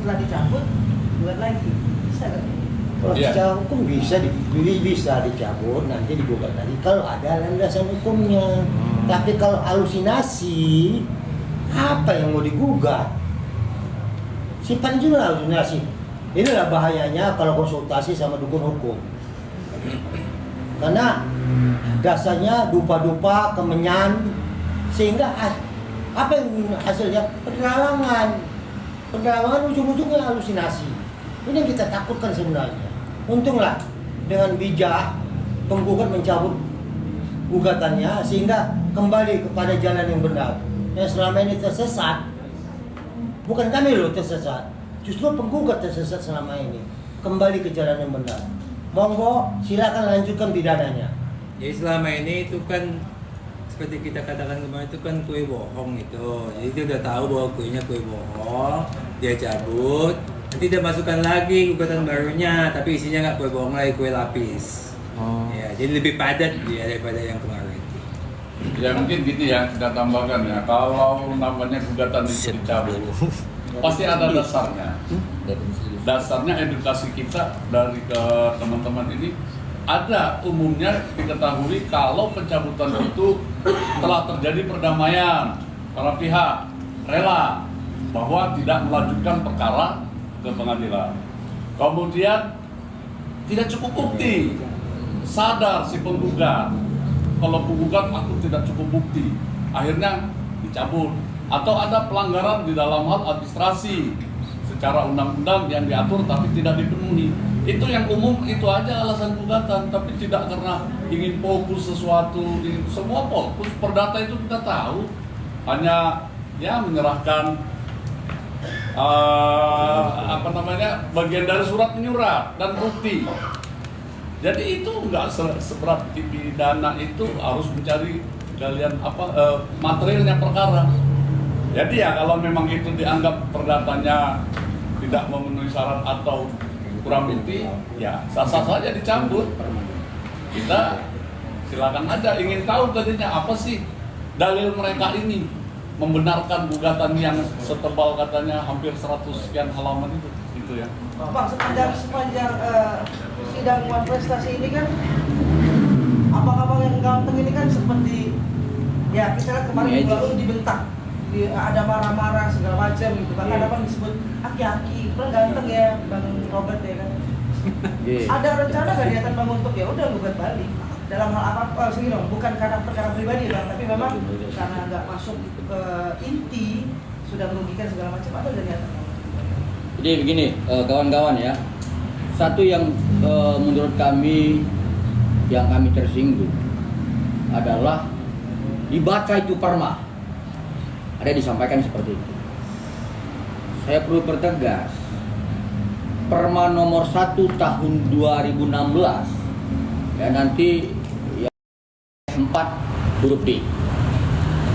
setelah dicabut buat lagi, bisa kan? Kalau secara hukum bisa dicabut, nanti digugat lagi kalau ada landasan hukumnya. Tapi kalau halusinasi, apa yang mau digugat? Simpan juga halusinasi. Inilah bahayanya kalau konsultasi sama dukun hukum. Karena dasarnya dupa-dupa, kemenyan, sehingga apa yang hasilnya? Penerawangan ujung-ujungnya halusinasi. Ini yang kita takutkan sebenarnya. Untunglah dengan bijak penggugat mencabut gugatannya sehingga kembali kepada jalan yang benar. Yang selama ini tersesat, bukan kami loh tersesat, justru penggugat tersesat selama ini. Kembali ke jalan yang benar. Monggo, silakan lanjutkan pidananya. Jadi selama ini itu kan seperti kita katakan kemarin itu kan kue bohong itu. Jadi dia udah tahu bahwa kuenya kue bohong, dia cabut. Nanti dia masukkan lagi gugatan barunya, tapi isinya nggak kue bohong lagi, kue lapis. Ya, jadi lebih padat dia daripada yang kemarin. Ya mungkin gitu ya, kita tambahkan ya. Kalau namanya gugatan itu dicabut, pasti ada dasarnya. Dasarnya edukasi kita dari ke teman-teman ini ada umumnya diketahui kalau pencabutan itu telah terjadi perdamaian, para pihak rela bahwa tidak melanjutkan perkara ke pengadilan. Kemudian tidak cukup bukti, sadar si penggugat kalau penggugat aku tidak cukup bukti, akhirnya dicabut. Atau ada pelanggaran di dalam hal administrasi secara undang-undang yang diatur tapi tidak dipenuhi. Itu yang umum, itu aja alasan gugatan, tapi tidak karena ingin fokus sesuatu. Semua fokus perdata itu kita tahu, hanya ya menyerahkan bagian dari surat menyurat dan bukti. Jadi itu enggak seberat pidana, itu harus mencari materialnya perkara. Jadi ya kalau memang itu dianggap perdatanya tidak memenuhi syarat atau kurang bukti, ya sah-sah saja dicabut. Kita silakan aja, ingin tahu tadinya apa sih dalil mereka ini membenarkan gugatan yang setebal katanya hampir 100 sekian halaman itu ya. Bang, sepanjang sidang prestasi ini kan abang-abang yang ganteng ini kan seperti ya kita lihat kemarin minggu lalu dibentak, ada marah-marah segala macam gitu. Bahkan abang disebut aki-aki, kurang ganteng ya Bang Robert ya kan. Ada rencana nggak niatan Bang untuk ya udah gugat balik dalam hal apa? Segini dong, bukan karena perkara pribadi Bang, tapi memang karena nggak masuk ke inti sudah merugikan segala macam, ada nggak niatan Bang? Jadi begini, kawan-kawan ya, satu yang menurut kami yang kami tersinggung adalah dibaca itu perma, ada disampaikan seperti itu. Saya perlu pertegas, perma nomor 1 tahun 2016 ya, nanti ya 4 huruf D.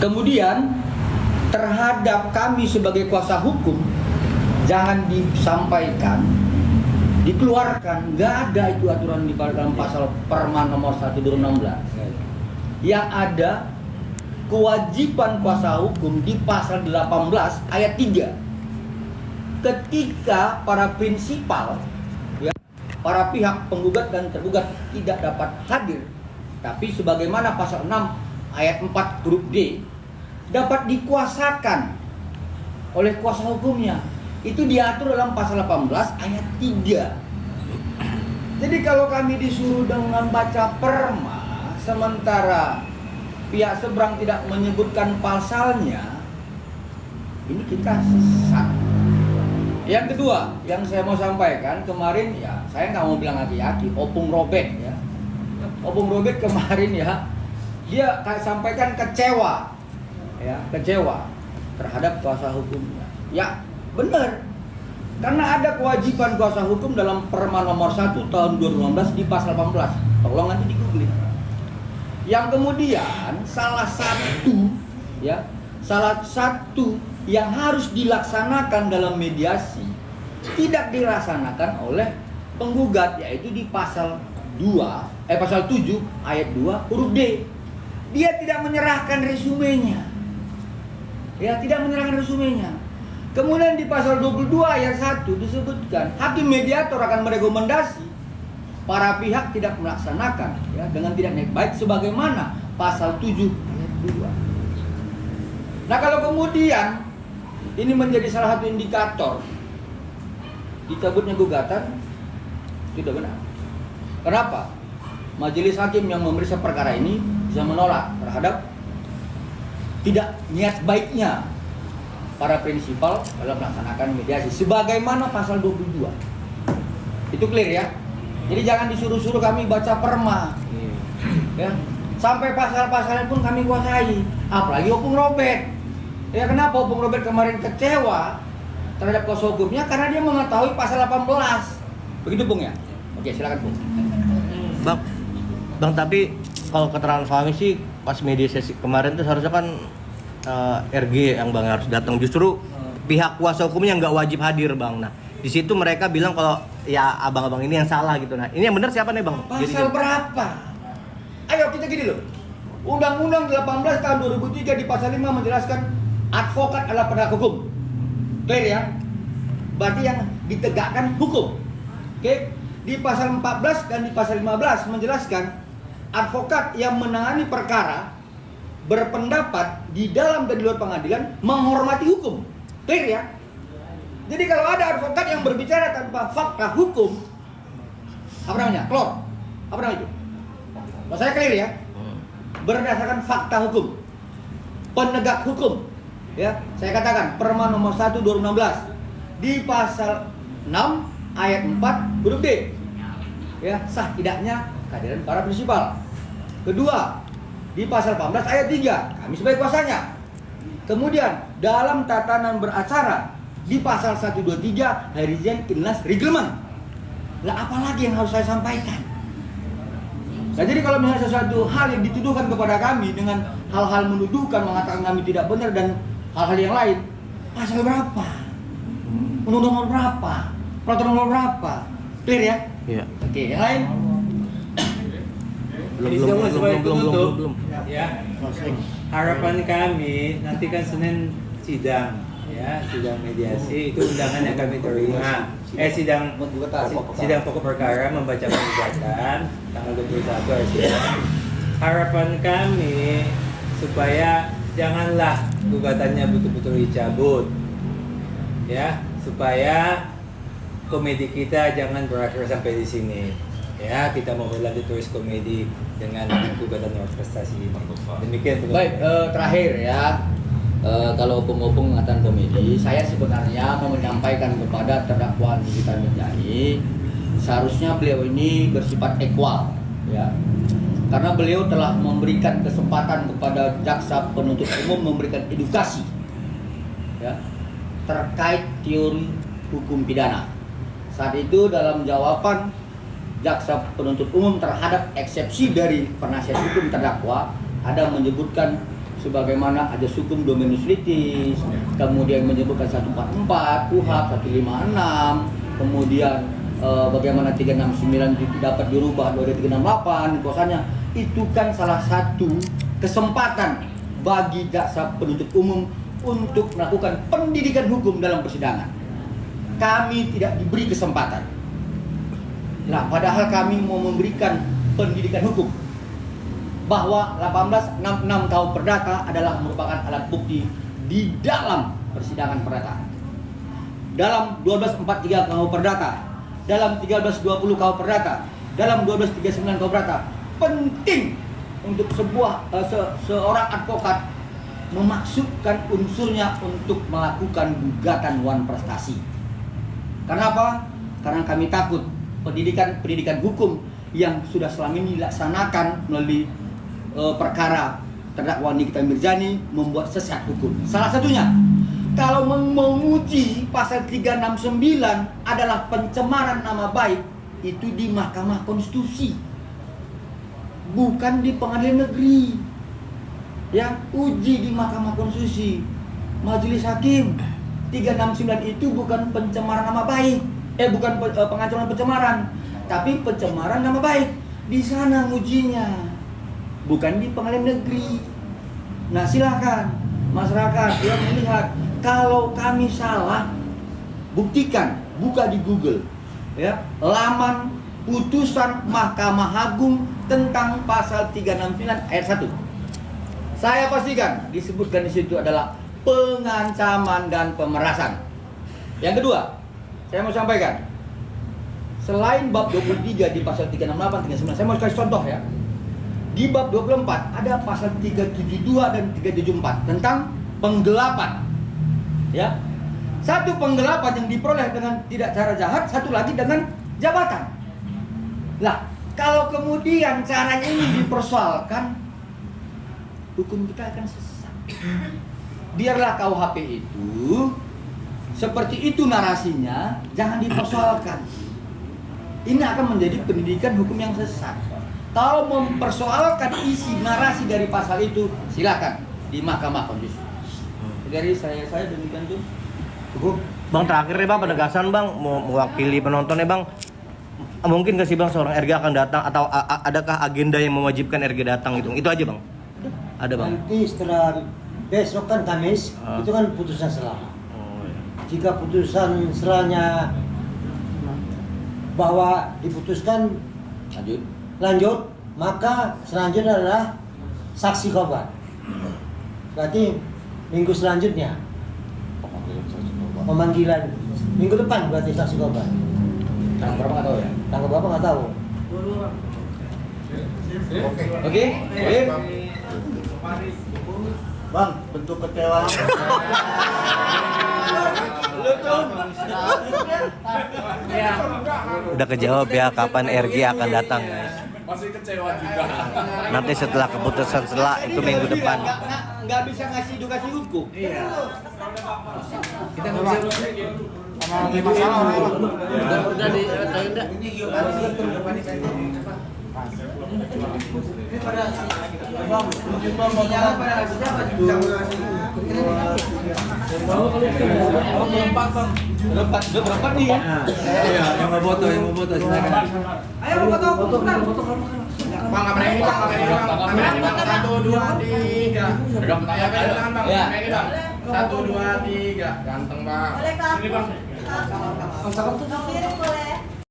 Kemudian terhadap kami sebagai kuasa hukum jangan disampaikan, dikeluarkan, nggak ada itu aturan di dalam pasal perma nomor 1 2016. Yang ada kewajiban kuasa hukum di pasal 18 ayat 3. Ketika para prinsipal ya, para pihak penggugat dan tergugat tidak dapat hadir, tapi sebagaimana pasal 6 ayat 4 huruf D dapat dikuasakan oleh kuasa hukumnya. Itu diatur dalam pasal 18 ayat 3. Jadi kalau kami disuruh dengan baca perma sementara pihak seberang tidak menyebutkan pasalnya, ini kita sesat. Yang kedua yang saya mau sampaikan kemarin ya, saya nggak mau bilang aki-aki, Opung Robert ya. Opung Robert kemarin ya, dia sampaikan kecewa ya, kecewa terhadap kuasa hukumnya. Ya benar, karena ada kewajiban kuasa hukum dalam perma nomor 1 tahun 2016 di pasal 18. Tolong nanti di-googling. Yang kemudian salah satu yang harus dilaksanakan dalam mediasi tidak dilaksanakan oleh penggugat, yaitu di pasal 7 ayat 2 huruf D. Dia tidak menyerahkan resumenya. Ya, tidak menyerahkan resumenya. Kemudian di pasal 22 ayat 1 disebutkan hakim mediator akan merekomendasi para pihak tidak melaksanakan ya dengan tidak naik baik sebagaimana pasal 7 ayat 2. Nah, kalau kemudian ini menjadi salah satu indikator dicabutnya gugatan, tidak benar. Kenapa? Majelis hakim yang memeriksa perkara ini bisa menolak terhadap tidak niat baiknya para prinsipal dalam melaksanakan mediasi sebagaimana pasal 22. Itu clear ya. Jadi jangan disuruh-suruh kami baca perma. Ya. Sampai pasal-pasalnya pun kami kuasai. Apalagi Opung Robert. Ya, kenapa Opung Robert kemarin kecewa terhadap kuasa hukumnya? Karena dia mengetahui pasal 18. Begitu Bung ya? Oke, silakan Bung. Bang, tapi kalau keterangan kami sih pas mediasi kemarin tuh seharusnya kan RG yang Bang harus datang, justru pihak kuasa hukumnya nggak wajib hadir Bang. Nah di situ mereka bilang kalau ya abang-abang ini yang salah gitu. Nah ini yang benar siapa nih Bang? Pasal berapa? Ayo kita gini loh. Undang-Undang 18 tahun 2003 di pasal 5 menjelaskan advokat adalah penegak hukum. Clear ya? Berarti yang ditegakkan hukum. Oke? Di pasal 14 dan di pasal 15 menjelaskan advokat yang menangani perkara berpendapat di dalam dan di luar pengadilan menghormati hukum. Clear ya? Jadi kalau ada advokat yang berbicara tanpa fakta hukum, apa namanya? Klor. Apa namanya itu? Kalau saya clear ya? Berdasarkan fakta hukum, penegak hukum. Ya, saya katakan Perma nomor 1 2016 di pasal 6 ayat 4 huruf D. Ya, sah tidaknya kehadiran para prinsipal. Kedua, di pasal 18 ayat 3, kami sebagai kuasanya. Kemudian dalam tatanan beracara di pasal 123 Harijan Inlas Reglement. Lah apalagi yang harus saya sampaikan? Nah, jadi kalau misalnya sesuatu hal yang dituduhkan kepada kami dengan hal-hal menuduhkan, mengatakan kami tidak benar dan hal-hal yang lain, pasal berapa? Undang-undang nomor berapa? Peraturan nomor berapa? Clear ya? Iya. Oke, yang lain? belum. Ya. Harapan kami nanti kan Senin sidang, ya, sidang mediasi itu undangan yang kami terima. Sidang pokok perkara membacakan gugatan tanggal 21 hari sidang. Harapan kami supaya janganlah gugatannya betul-betul dicabut, ya, supaya komedi kita jangan berakhir sampai di sini. Ya, kita mau berlanjut terus komedi dengan gugatan nomor prestasi ini. Demikian. Baik, terakhir ya, kalau Opung mengatakan komedi, saya sebenarnya mau menyampaikan kepada terdakwa Nikita Mirzani, seharusnya beliau ini bersifat equal, ya, karena beliau telah memberikan kesempatan kepada jaksa penuntut umum memberikan edukasi, ya, terkait teori hukum pidana. Saat itu dalam jawaban jaksa penuntut umum terhadap eksepsi dari penasihat hukum terdakwa ada menyebutkan sebagaimana ada hukum dominus litis, kemudian menyebutkan 144, KUHP 156, kemudian bagaimana 369 dapat dirubah 2368, kosannya itu kan salah satu kesempatan bagi jaksa penuntut umum untuk melakukan pendidikan hukum dalam persidangan. Kami tidak diberi kesempatan. Nah, padahal kami mau memberikan pendidikan hukum bahwa 1866 KUH Perdata adalah merupakan alat bukti di dalam persidangan perdata. Dalam 1243 KUH Perdata, dalam 1320 KUH Perdata, dalam 1239 KUH Perdata, penting untuk seorang advokat memaksudkan unsurnya untuk melakukan gugatan wan prestasi. Kenapa? Karena kami takut pendidikan hukum yang sudah selama ini dilaksanakan melalui perkara terdakwa Nikita Mirzani membuat sesat hukum. Salah satunya, kalau menguji pasal 369 adalah pencemaran nama baik, itu di Mahkamah Konstitusi, bukan di pengadilan negeri. Ya, uji di Mahkamah Konstitusi. Majelis Hakim 369 itu bukan pencemaran nama baik. Bukan pengancaman pencemaran, tapi pencemaran nama baik. Di sana ngujinya, bukan di pengadilan negeri. Nah, silakan masyarakat yang melihat Kalau kami salah, buktikan, buka di Google, ya, laman putusan Mahkamah Agung tentang pasal 369 ayat 1. Saya pastikan disebutkan di situ adalah pengancaman dan pemerasan. Yang kedua, saya mau sampaikan, selain bab 23 di pasal 368, 369, saya mau kasih contoh ya. Di bab 24 ada pasal 372 dan 374 tentang penggelapan. Ya. Satu penggelapan yang diperoleh dengan tidak cara jahat, satu lagi dengan jabatan. Lah, kalau kemudian caranya ini dipersoalkan, hukum kita akan sesat. Biarlah KUHP itu seperti itu narasinya, jangan dipersoalkan. Ini akan menjadi pendidikan hukum yang sesat. Kalau mempersoalkan isi narasi dari pasal itu, silakan di Mahkamah Konstitusi. Dari saya demikian tuh. Cukup. Bang, terakhir nih Bang, penegasan Bang, mau mewakili penontonnya Bang. Mungkin gak sih Bang seorang RG akan datang atau adakah agenda yang mewajibkan RG datang gitu? Itu aja Bang. Ada Bang. Nanti setelah besok kan Kamis, itu kan putusan selah. Oh, iya. Jika putusan selahnya bahwa diputuskan lanjut, maka selanjutnya adalah saksi korban. Berarti minggu selanjutnya pemanggilan minggu depan berarti saksi korban. Tanggal berapa nggak tahu ya? Tanggal berapa nggak tahu. Oke. Bang, bentuk kecewaan. Udah kejawab ya kapan RG akan datang guys. Masih kecewa juga. Nanti setelah keputusan selah itu minggu depan. Nggak bisa ngasih edukasi hukum. Iya. Kita nggak bisa Udah di tenda. Berempat nih ya. Iya, yang mau foto silakan. Ayo foto. Bang, kamera ini bang, kamera ini bang, 1, 2, 3. Pegang tangan, Pegangan bang, Ya. kamera ini bang, 1, 2, 3, ganteng bang. Boleh Kak? Sini bang. Kak, kiri boleh.